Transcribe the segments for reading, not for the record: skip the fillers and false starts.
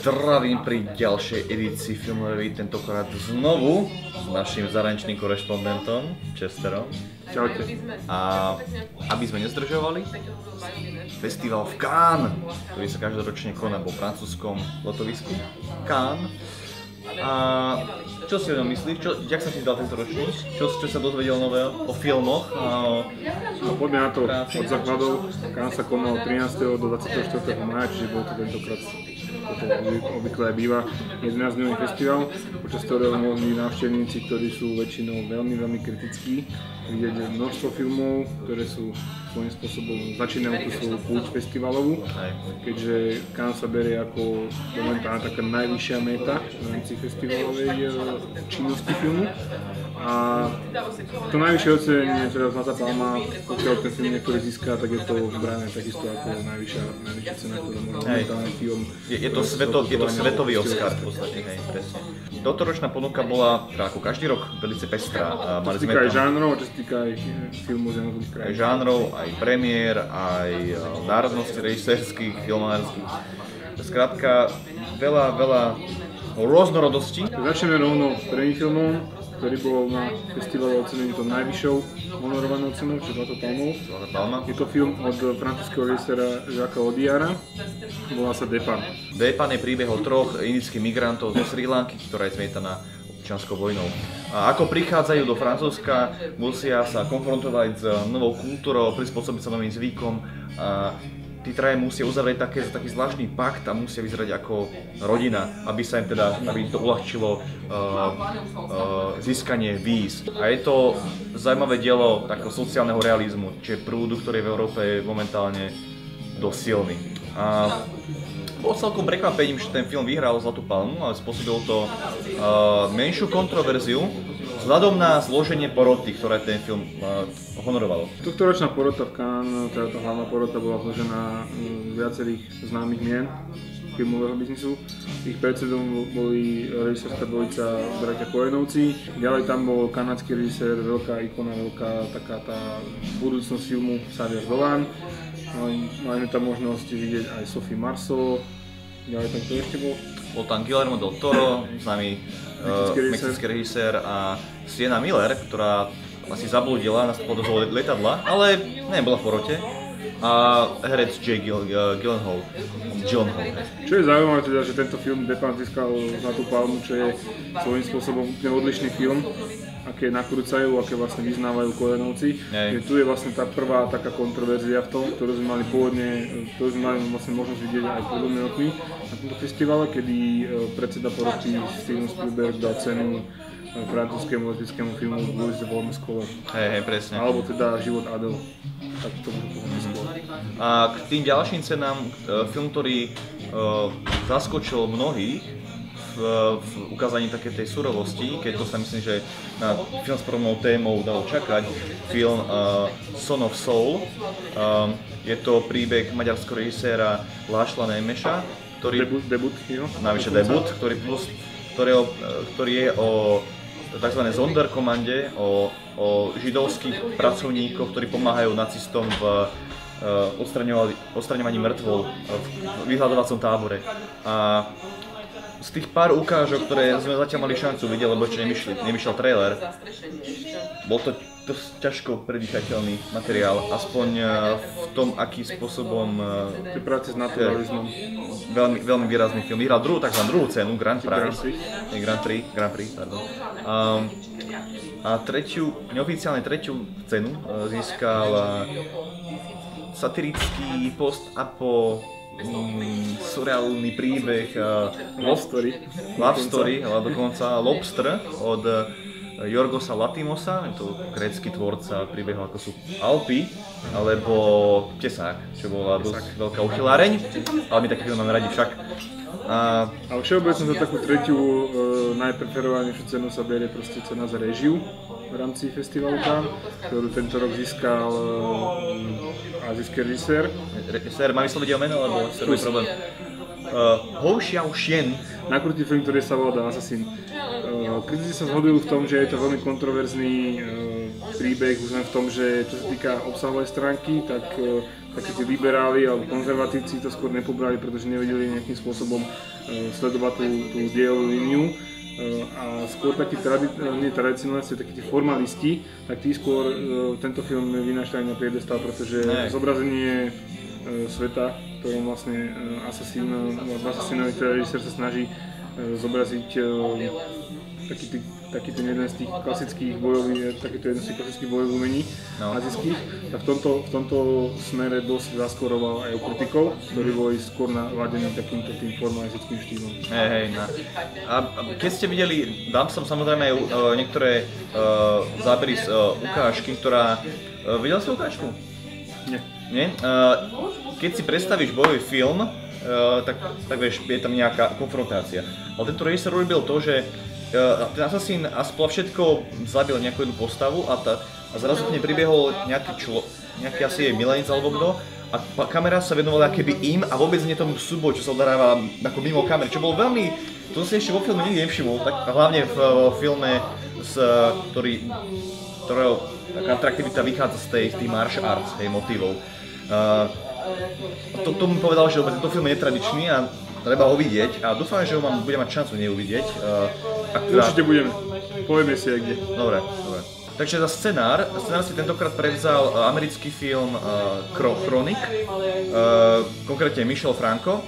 zdravím pri ďalšej edícii Filmovej, tentokrát znovu s našim zahraničným korešpondentom, Chesterom. Čaute. A aby sme nezdržovali, festival v Cannes, ktorý sa každoročne koná vo francúzskom letovisku Cannes. A čo si o ňom myslíš? Jak sa ti zdal tento ročník? Čo sa dozvedel nového o filmoch? Poďme na to od základov. Cannes sa konal 13. do 24. mája, čiže bol to tentokrát, to obvykle býva, 11-dňový festival, počas ktorého mohli návštevníci, ktorí sú väčšinou veľmi kritickí, vidieť množstvo filmov, ktoré sú svojím spôsobom začínajú tú svoju púť festivalovú, keďže Cannes sa berie ako momentálne taká najvyššia meta v rámci festivalovej činnosti filmu. A to najvyššie ocenenie, teda Zlatá palma, pokiaľ ten film niektorý získa, tak je to brané takisto ako najvyššia cena, ktorá môže momentálne film. Je to svetový Oscar v podstate, hej, presne. Totoročná ponuka bola, ako každý rok, veľmi pestrá. Čo sa týka aj žánrov, čo sa týka aj filmov z jednotlivých krajín. Aj žánrov, aj premiér, aj národností režisérskych, filmárskych. Skrátka, veľa rôznorodosti. Začneme rovno prvým filmom, ktorý bol na festivale ocenený to najvyššou honorovanou cenou, čiže Zlatou palmou. Je to film od francúzskeho režiséra Jacquesa Audiarda, volá sa Depan. Depan je príbeh o troch indických migrantov zo Srí Lanky, ktorá je zmietaná občianskou vojnou. A ako prichádzajú do Francúzska, musia sa konfrontovať s novou kultúrou, prispôsobiť sa novým zvykom. Tí traje musia uzavrieť taký zvláštny pakt a musia vyzerať ako rodina, aby im to uľahčilo získanie víz. A je to zaujímavé dielo takého sociálneho realizmu, čiže prúdu, ktorý v Európe je momentálne dosť silný. A bol celkom prekvapením, že ten film vyhral Zlatú palmu, ale spôsobilo to menšiu kontroverziu vzhľadom na zloženie poroty, ktoré ten film honorovalo. Tohtoročná porota v Cannes, teda tá hlavná porota, bola zložená z viacerých známych mien filmového biznisu. Ich predsedom boli režisérska dvojica bratia Coenovci. Ďalej tam bol kanadský režisér, veľká ikona, veľká taká tá budúcnosť filmu Xavier Dolan. Máme tam možnosť vidieť aj Sophie Marceau. Ďalej tam kto ešte bol? Bol tam Guillermo del Toro, známy mexický režisér, a Sienna Miller, ktorá asi zablúdila na podozov letadla, ale nebola v porote. A herec Jake Gyllenhaal. Čo je zaujímavé teda, že tento film Depan získal Zlatú palmu, čo je svojím spôsobom odlišný film, aké nakrúcajú, aké vlastne vyznávajú Coenovci. Tu je vlastne tá prvá taká kontroverzia v tom, ktorú sme mali vlastne možnosť vidieť aj podobné rokmi na tomto festivale, kedy predseda poroty Steven Spielberg dal cenu francúzskému lesbickému filmu Louis de Wollmescola. Presne. Alebo teda Život Adele. Tak to môžu povedať skôr. A k tým ďalším cenám, film, ktorý zaskočil mnohých v ukázaní takej tej surovosti, keď to sa myslím, že na film s podobnou témou dalo čakať, film Son of Soul. Je to príbeh maďarského režiséra László Nemeša, ktorý navyše debut, ktorý je o tzv. Sonderkommande, o židovských pracovníkoch, ktorí pomáhajú nacistom v odstraňovaní mŕtvol v vyhľadovacom tábore. A z tých pár ukážok, ktoré sme zatiaľ mali šancu vidieť, lebo ešte nevyšiel trailer, bol to dosť ťažko predýchateľný materiál, aspoň v tom, akým spôsobom práce s naturalizmom. Veľmi výrazný film. Vyhral druhú cenu, Grand Prix, pardon. A neoficiálne tretiu cenu získal satirický surreálny príbeh Love Story, ale dokonca Lobster od Yorgosa Lanthimosa, je to grécky tvorca príbehov ako sú Alpy, alebo Tesák, čo bola dosť veľká uchyláreň, ale my taký film máme radi však. Ale všeobecne za takú tretiu najpreferovanejšiu cenu sa berie proste cena za réžiu v rámci festivalu Cannes, ktorú tento rok získal azijský režisér. Režisér, má vysloviť jeho meno, alebo je problém? Hou Xiaoxian. Nakrútil film, ktorý sa volá The Assassin. Kritici sa zhodujú v tom, že je to veľmi kontroverzný príbeh, už len v tom, že čo sa týka obsahovej stránky, tak takí tí liberáli alebo konzervatívci to skôr nepobrali, pretože nevedeli nejakým spôsobom sledovať tú dielovú líniu. A skôr takí tradicionalisti, takí tí formalisti, tak tí skôr tento film vynášali na piedestal, pretože zobrazenie sveta, ktorom vlastne Assassinovi režisér sa snaží zobraziť taký ten jeden z tých klasických bojových, umení azijských, tak v tomto smere dosť zaskoroval aj u kritikov, ktorí boli skôr naladení takýmto tým formalistickým štýlom. Hej, no. A keď ste videli, dám som samozrejme aj niektoré zábery z ukážky, ktorá... Videl si ukážku? Nie? Keď si predstavíš bojový film, tak vieš, je tam nejaká konfrontácia. Ale tento režisér urobil to, že ten Assassin aspoň všetko zabil nejakú jednu postavu a zrazu k nej pribiehol nejaký asi je milenec alebo kto a kamera sa venovala keby im a vôbec nie tomu súboj, čo sa odohráva ako mimo kamery, čo bolo veľmi, to som si ešte vo filme nikdy nevšimol, tak hlavne v filme, ktorého taká atraktivita vychádza z tých martial arts, motívov. To mi povedal, že tento film je netradičný a treba ho vidieť a dúfam, že ho budem mať šancu neuvidieť. Určite budeme. Povieme si aj kde. Dobre. Takže za scenár si tentokrát prevzal americký film Chronik, konkrétne Michel Franco.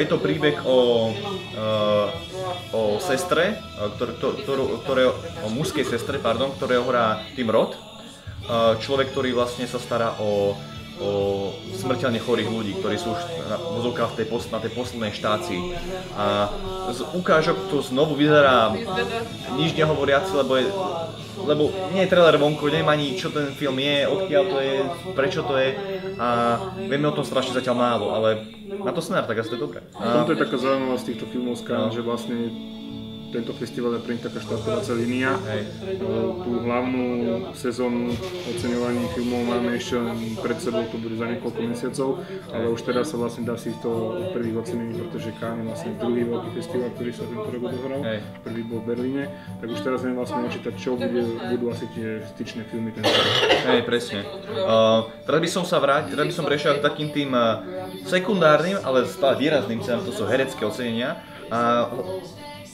Je to príbeh o sestre, o mužskej sestre, ktorého hrá Tim Roth. Človek, ktorý vlastne sa stará o smrteľne chorých ľudí, ktorí sú už na tej poslednej štácii. A z ukážok to znovu vyzerá nič nehovoriaci, lebo nie je trailer vonku, neviem ani čo ten film je, odkiaľ to je, prečo to je a vieme o tom strašne zatiaľ málo, ale na to scenár tak asi to je dobré. A to je taká zaujímavosť z týchto filmov že vlastne tento festival je pre nich taká štartovacia línia. Tú hlavnú sezónu oceňovaní filmov máme ešte pred sebou, to bude za niekoľko mesiacov, ale už teraz sa vlastne dá si to prvých ocenení, pretože Cannes je vlastne druhý veľký festival, ktorý sa tento rok odohral, prvý bol v Berlíne, tak už teraz viem vlastne očítať, čo budú asi tie styčné filmy tento rok. Hej, presne. Teraz by som prešiel k takým tým sekundárnym, ale stále výrazným cenám, to sú herecké ocenenia.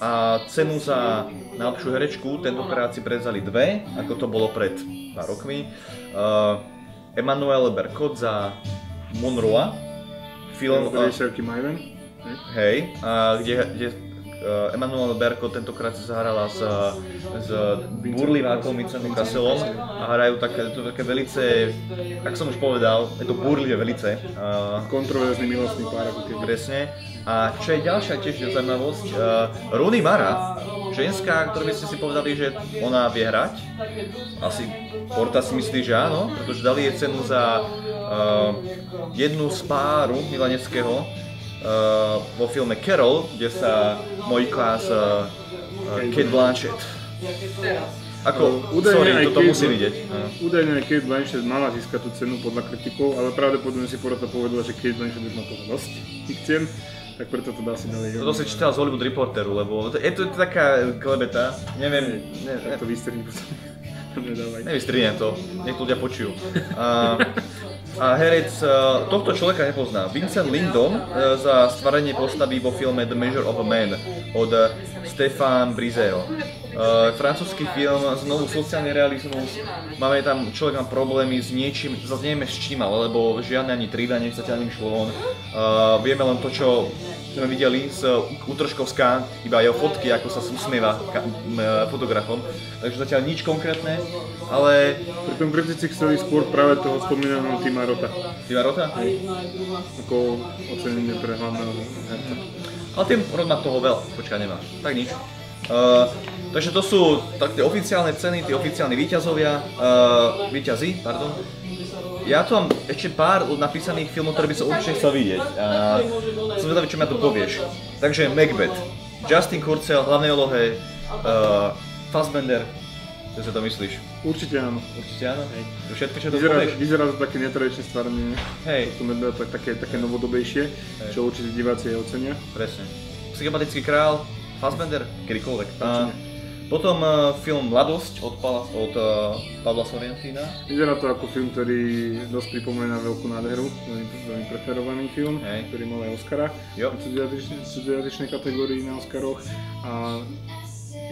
A cenu za najlepšiu herečku tentokrát si prevzali dve, ako to bolo pred pár rokmi. Emmanuelle Bercot za Monroe, film... Režisérky Maven. Hej, kde Emmanuelle Bercot tentokrát si zahrala s burlivákom Vincentom Casselom a hrajú také velice, tak som už povedal, je to burlivé velice. Kontroverzný milostný pár, ako keď. Presne. A čo je ďalšia tiež zaujímavosť, Rooney Mara, ženská, ktorú by ste si povedali, že ona vie hrať. Asi Porta si myslí, že áno, pretože dali jej cenu za jednu z páru milaneckého vo filme Carol, kde sa mojká s Cate Blanchett. Toto musí vidieť. Údajne aj Cate Blanchett mala získať tú cenu podľa kritikov, ale pravdepodobne si Porta povedala, že Cate Blanchett už má toho dosť tých cien. Tak preto to dá si dali. Toto si čítal z Hollywood Reporteru, lebo je to taká klebeta, neviem. Tak to vystrihni potom. Nevystrihnem to, nech ľudia počujú. A herec tohto človeka nepozná. Vincent Lindon za stvárenie postavy vo filme The Measure of a Man od Stéphane Briseo. Francúzsky film, znovu sociálny realizmus, máme tam, človek má problémy s niečím, zase nevieme s čím, lebo žiadne ani trida, neviem sa ťa šlo von. Vieme len to, čo sme videli z Útržkovská, iba jeho fotky, ako sa usmieva fotografom, takže zatiaľ nič konkrétne, ale... Pri tom kritici chceli skôr práve toho spomínaného Tima Rotha. Tima Rotha? Hej. Ako ocenenie pre hlavného herca. Ale Tim Roth má toho veľa, počkaj, nemá, tak nič. Takže to sú tak tie oficiálne ceny, tí oficiálni víťazi. Ja tu mám ešte pár napísaných filmov, ktoré by som určite chcel vidieť. Som zvedavý, čo mi tu povieš. Takže Macbeth, Justin Kurzel, hlavnej úlohe, Fassbender, čo si to myslíš? Určite áno. Určite áno? Hej. Všetko, čo to povieš? Vyzerá to také netradičné stvárenie. Hej. To také novodobejšie, čo určite diváci aj ocenia. Presne. Psychopatický král, Fassbender, kedykoľvek. Potom film Mladosť od Pavla Sorrentina. Vyzerá to ako film, ktorý dosť pripomína Veľkú nádheru, veľmi preferovaný film, ktorý mal aj Oscara v cudzojazyčnej kategórii na Oscaroch. A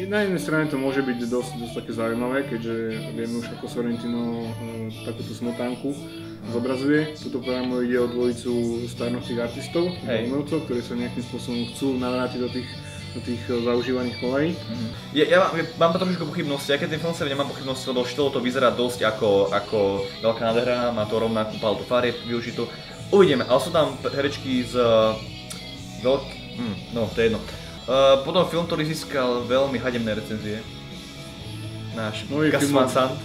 na jednej strane to môže byť dosť také zaujímavé, keďže vieme už ako Sorrentino takúto smotánku zobrazuje. Tuto priamo ide o dvojicu starnúcich artistov, umelcov, ktorí sa nejakým spôsobom chcú navrátiť do tých zaužívaných kolají. Ja mám trošku pochybnosti, aj keď ten film sa nemám pochybnosti, lebo štilo to vyzerá dosť ako Veľká nádhera, má to rovnakú paletu farieb využitú. Uvidíme, ale sú tam herečky z no to je jedno. Potom film, ktorý získal veľmi hademné recenzie. Náš Gus Van Sant.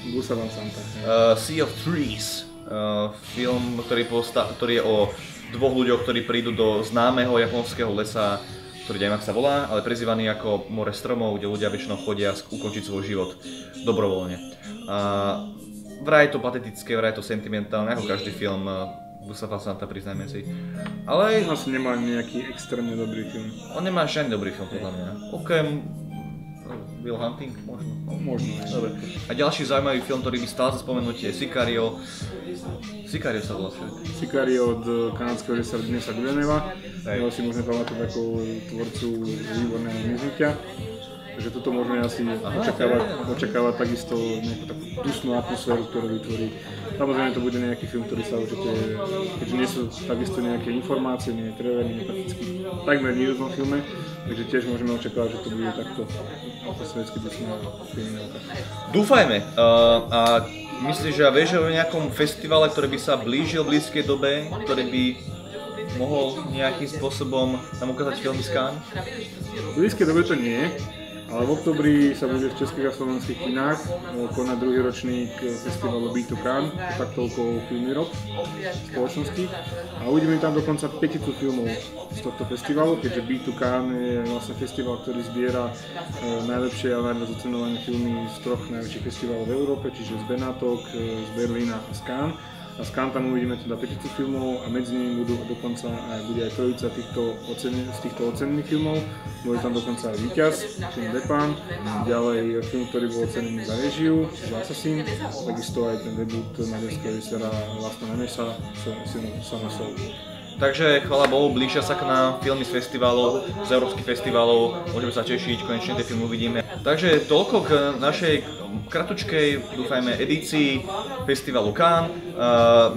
Sea of Trees. Film, ktorý je o dvoch ľuďoch, ktorí prídu do známeho japonského lesa, ktorý neviem, ak sa volá, ale prezývaný ako more stromov, kde ľudia väčšinou chodia ukončiť svoj život dobrovoľne. Vraj je to patetické, vraj je to sentimentálne, ako každý film Gusa Van Santa, priznajme si. Ale asi nemá nejaký extrémne dobrý film. On nemá žiadny dobrý film, podľa mňa. Okrem Will Hunting, možno. Možno. Dobre. A ďalší zaujímavý film, ktorý by stál za spomenutie, je Sicario. Sicario sa volá všetko. Sicario od kanadského režiséra Denisa Villeneuva. Jeho si môžeme pamätať ako tvorcu Výborného zmiznutia. Takže toto môžeme asi očakávať takisto nejakú takú dusnú atmosféru, ktorú vytvorí. Samozrejme to bude nejaký film, ktorý sa určite, keďže nie sú takisto nejaké informácie, nie je trailer, nie je prakticky takmer nie v jednom filme, takže tiež môžeme očakávať, že to bude takto atmosféricky dusná film. Dúfajme. A myslíš, že vieš o nejakom festivale, ktorý by sa blížil v blízkej dobe, ktorý by mohol nejakým spôsobom nám ukázať filmy z Cannes? V blízkej dobe to nie. Ale v oktobri sa bude v českých a slovenských kinách konať druhý ročník festivalu B2 Cannes, taktovkou Filmy rok spoločnosti. A uvidíme tam dokonca 5 filmov z tohto festivalu, keďže B2 Cannes je vlastne festival, ktorý zbiera najlepšie a najviac ocenované filmy z troch najväčších festivalov v Európe, čiže z Benátok, z Berlína a z Cannes. A z Cannes tam uvidíme teda 5 filmov a medzi nimi bude aj trojica z týchto ocenených filmov. Bude tam dokonca aj víťaz, Tim Depan, ďalej film, ktorý bol ocenený za režiu, čiže Assassin, takisto aj ten debut maďarského režiséra László Nemesa, Sama Soul. Takže chvála Bohu, blížia sa k nám filmy z festivalov, z európskych festivalov, môžeme sa tešiť, konečne tie filmy uvidíme. Takže toľko k našej kratučkej, dúfajme, edícii festivalu Cannes.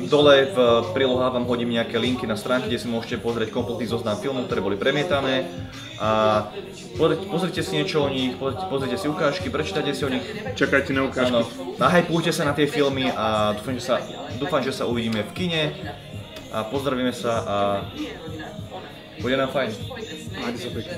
Dole v prílohách vám hodím nejaké linky na stránky, kde si môžete pozrieť kompletný zoznam filmov, ktoré boli premietané. A pozrite si niečo o nich, pozrite si ukážky, prečítajte si o nich. Čakajte na ukážky. Nahajpujte sa na tie filmy a dúfam, že sa uvidíme v kine. A pozdravíme sa a bude nám fajn. Majte sa pekne.